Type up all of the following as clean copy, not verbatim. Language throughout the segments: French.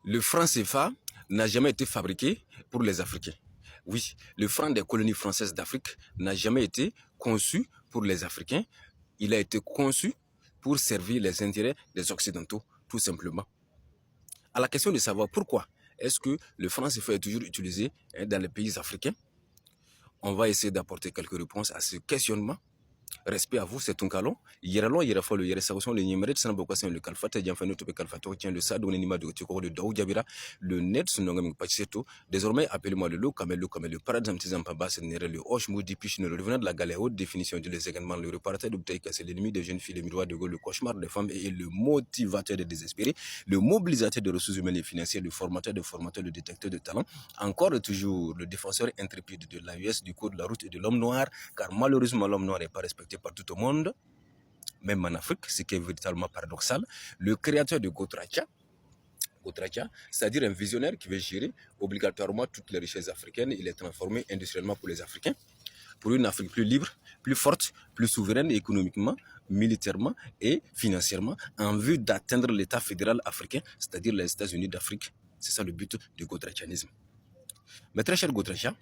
Le franc CFA n'a jamais été fabriqué pour les Africains. Oui, le franc des colonies françaises d'Afrique n'a jamais été conçu pour les Africains. Il a été conçu pour servir les intérêts des Occidentaux, tout simplement. À la question de savoir pourquoi est-ce que le franc CFA est toujours utilisé dans les pays africains, on va essayer d'apporter quelques réponses à ce questionnement. Respect à vous, c'est un calon. Yeralon, yerafolo, yeresaoson, le numéro de Sanabokassin, le calfata, Janfano, Topé Calfato, tient le Sado, l'anima de Tiko, de Daou Jabira, le net, son nom, Pacheto. Désormais, appelez-moi le loup, comme le paradis, Tizam Pabas, le Hoche, Moudi, Piche, le revenant de la galère, haute définition de les également, le reparateur d'Obtaïka, c'est l'ennemi des jeunes filles, les miroirs de Gaulle, le cauchemar des femmes et le motivateur des désespérés, le mobilisateur de ressources humaines et financières, le formateur, le détecteur de talent, encore et toujours le défenseur intrépide de l'AUS, du code de la route et de l'homme noir, car malheureusement, l'homme noir n'est pas respecté par tout le monde, même en Afrique, ce qui est véritablement paradoxal. Le créateur de Gotracha, c'est-à-dire un visionnaire qui veut gérer obligatoirement toutes les richesses africaines, il est transformé industriellement pour les Africains, pour une Afrique plus libre, plus forte, plus souveraine économiquement, militairement et financièrement, en vue d'atteindre l'État fédéral africain, c'est-à-dire les États-Unis d'Afrique. C'est ça le but du Gotrachianisme. Mais très cher Gotracha,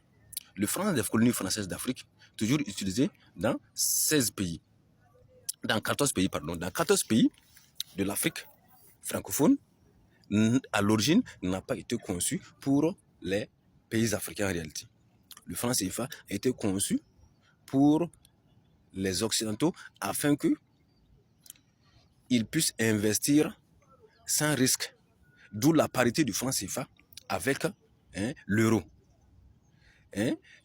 le franc des colonies françaises d'Afrique, toujours utilisé dans 16 pays. Dans 14 pays, dans 14 pays de l'Afrique francophone, à l'origine, n'a pas été conçu pour les pays africains en réalité. Le franc CFA a été conçu pour les Occidentaux afin qu'ils puissent investir sans risque. D'où la parité du franc CFA avec l'euro.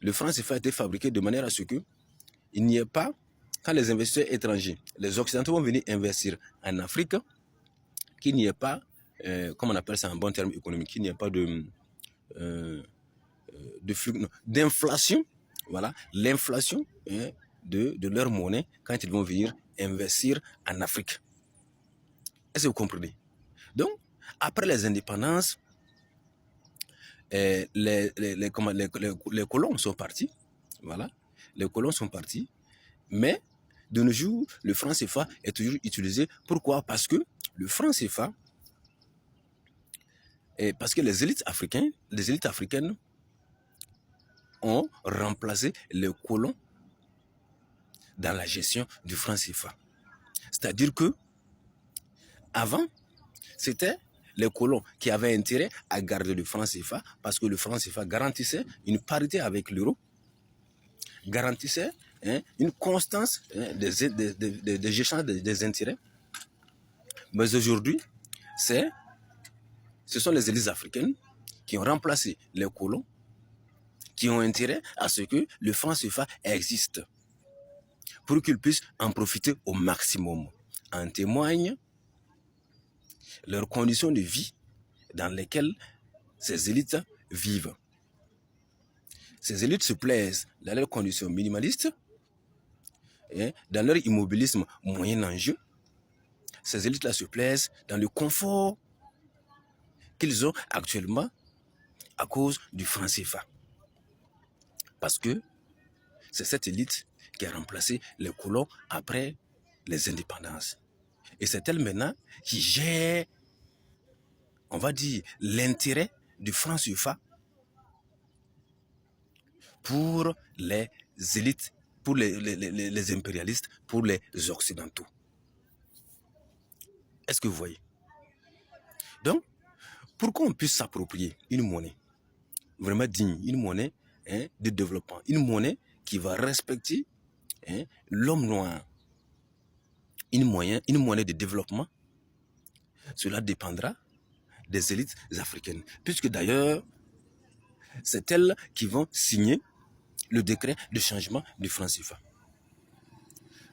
Le franc CFA a été fabriqué de manière à ce qu'il n'y ait pas, quand les investisseurs étrangers, les Occidentaux vont venir investir en Afrique, qu'il n'y ait pas, comme on appelle ça en bon terme économique, qu'il n'y ait pas d'inflation, voilà, l'inflation de leur monnaie quand ils vont venir investir en Afrique. Est-ce que vous comprenez? Donc, après les indépendances, les colons sont partis, voilà, les colons sont partis, mais de nos jours, le franc CFA est toujours utilisé. Pourquoi? Parce que le franc CFA, parce que les élites africaines ont remplacé les colons dans la gestion du franc CFA. C'est-à-dire que avant, c'était les colons qui avaient intérêt à garder le franc CFA parce que le franc CFA garantissait une parité avec l'euro, garantissait une constance des échanges des intérêts. Mais aujourd'hui, ce sont les élites africaines qui ont remplacé les colons, qui ont intérêt à ce que le franc CFA existe pour qu'ils puissent en profiter au maximum. En témoignent leurs conditions de vie dans lesquelles ces élites vivent. Ces élites se plaisent dans leurs conditions minimalistes, dans leur immobilisme moyen enjeu. Ces élites-là se plaisent dans le confort qu'ils ont actuellement à cause du franc CFA. Parce que c'est cette élite qui a remplacé les colons après les indépendances. Et c'est elle maintenant qui gère, on va dire, l'intérêt du franc CFA pour les élites, pour les impérialistes, pour les occidentaux. Est-ce que vous voyez? Donc, pour qu'on puisse s'approprier une monnaie vraiment digne, une monnaie de développement, une monnaie qui va respecter l'homme noir, une monnaie de développement, cela dépendra des élites africaines. Puisque d'ailleurs, c'est elles qui vont signer le décret de changement du franc CFA.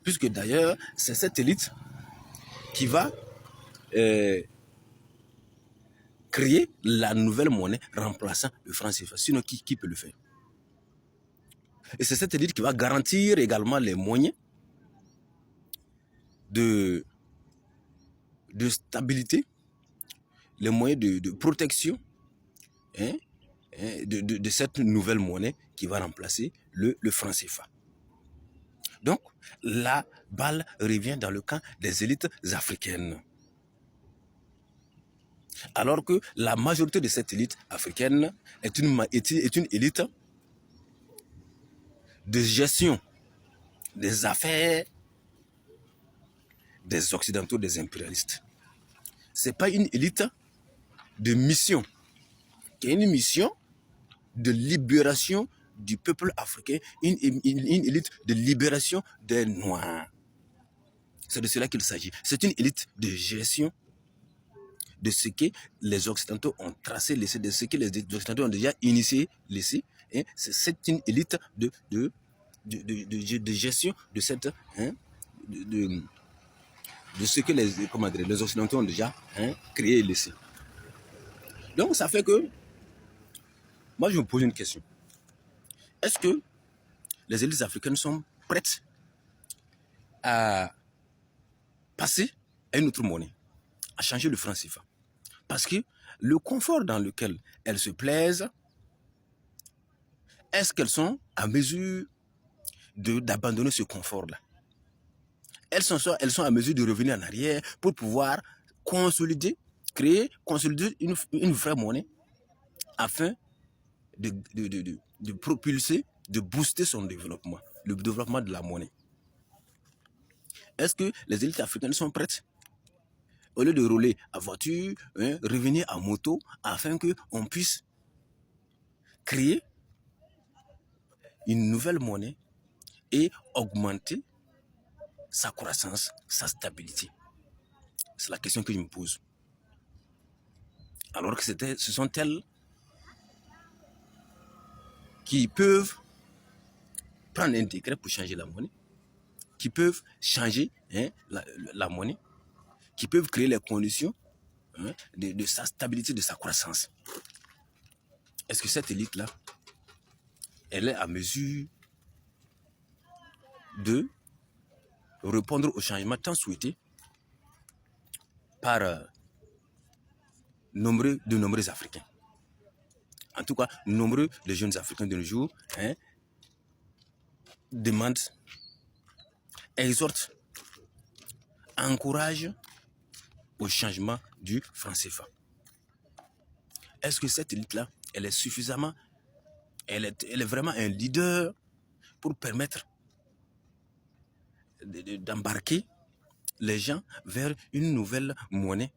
Puisque d'ailleurs, c'est cette élite qui va créer la nouvelle monnaie remplaçant le franc CFA. Sinon, qui peut le faire? Et c'est cette élite qui va garantir également les moyens de stabilité, les moyens de protection de cette nouvelle monnaie qui va remplacer le franc CFA. Donc, la balle revient dans le camp des élites africaines. Alors que la majorité de cette élite africaine est une élite de gestion des affaires des Occidentaux, des impérialistes. Ce n'est pas une élite de mission, qui est une mission de libération du peuple africain, une élite de libération des Noirs. C'est de cela qu'il s'agit. C'est une élite de gestion de ce que les Occidentaux ont tracé, de ce que les Occidentaux ont déjà initié, laissé. C'est une élite de gestion de cette... de ce que les Occidentaux ont déjà créé et laissé. Donc ça fait que, moi je me pose une question. Est-ce que les élites africaines sont prêtes à passer à une autre monnaie, à changer le franc CFA? Parce que le confort dans lequel elles se plaisent, est-ce qu'elles sont à mesure d'abandonner ce confort-là? Elles sont à mesure de revenir en arrière pour pouvoir consolider une vraie monnaie afin de propulser, de booster son développement, le développement de la monnaie. Est-ce que les élites africaines sont prêtes, au lieu de rouler à voiture, revenir à moto, afin qu'on puisse créer une nouvelle monnaie et augmenter sa croissance, sa stabilité? C'est la question que je me pose. Alors que ce sont elles qui peuvent prendre un décret pour changer la monnaie, qui peuvent changer la monnaie, qui peuvent créer les conditions de sa stabilité, de sa croissance. Est-ce que cette élite-là, elle est à mesure de répondre au changement tant souhaité par de nombreux Africains? En tout cas, nombreux les jeunes Africains de nos jours demandent, exhortent, encouragent au changement du franc CFA. Est-ce que cette élite-là, elle est suffisamment, elle est vraiment un leader pour permettre d'embarquer les gens vers une nouvelle monnaie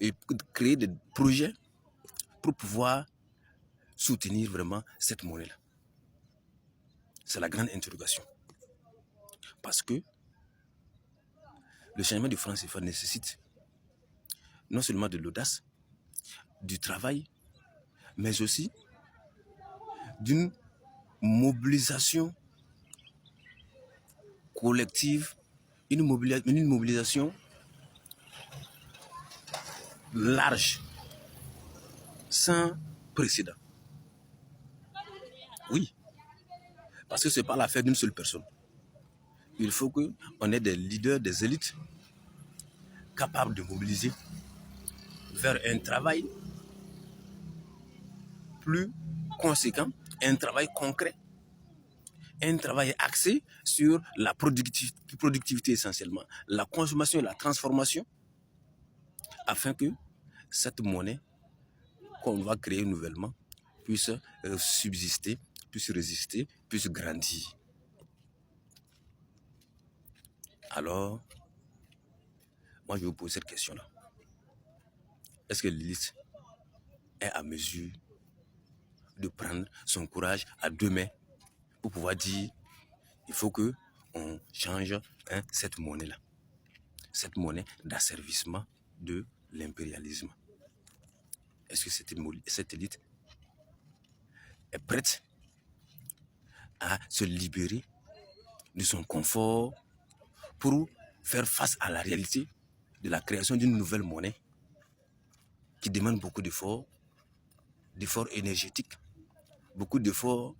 et créer des projets pour pouvoir soutenir vraiment cette monnaie-là? C'est la grande interrogation. Parce que le changement du franc CFA nécessite non seulement de l'audace, du travail, mais aussi d'une mobilisation collective, une mobilisation large, sans précédent. Oui, parce que ce n'est pas l'affaire d'une seule personne. Il faut qu'on ait des leaders, des élites capables de mobiliser vers un travail plus conséquent, un travail concret, un travail axé sur la productivité essentiellement, la consommation et la transformation, afin que cette monnaie qu'on va créer nouvellement puisse subsister, puisse résister, puisse grandir. Alors, moi je vous pose cette question-là. Est-ce que l'élite est à mesure de prendre son courage à deux mains pour pouvoir dire il faut qu'on change cette monnaie-là, cette monnaie d'asservissement de l'impérialisme? Est-ce que cette élite est prête à se libérer de son confort pour faire face à la réalité de la création d'une nouvelle monnaie qui demande beaucoup d'efforts énergétiques, beaucoup d'efforts,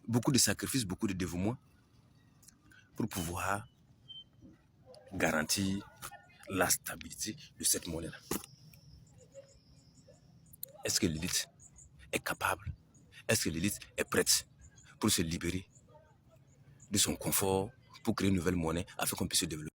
beaucoup de sacrifices, beaucoup de dévouement pour pouvoir garantir la stabilité de cette monnaie-là? Est-ce que l'élite est capable? Est-ce que l'élite est prête pour se libérer de son confort, pour créer une nouvelle monnaie afin qu'on puisse se développer?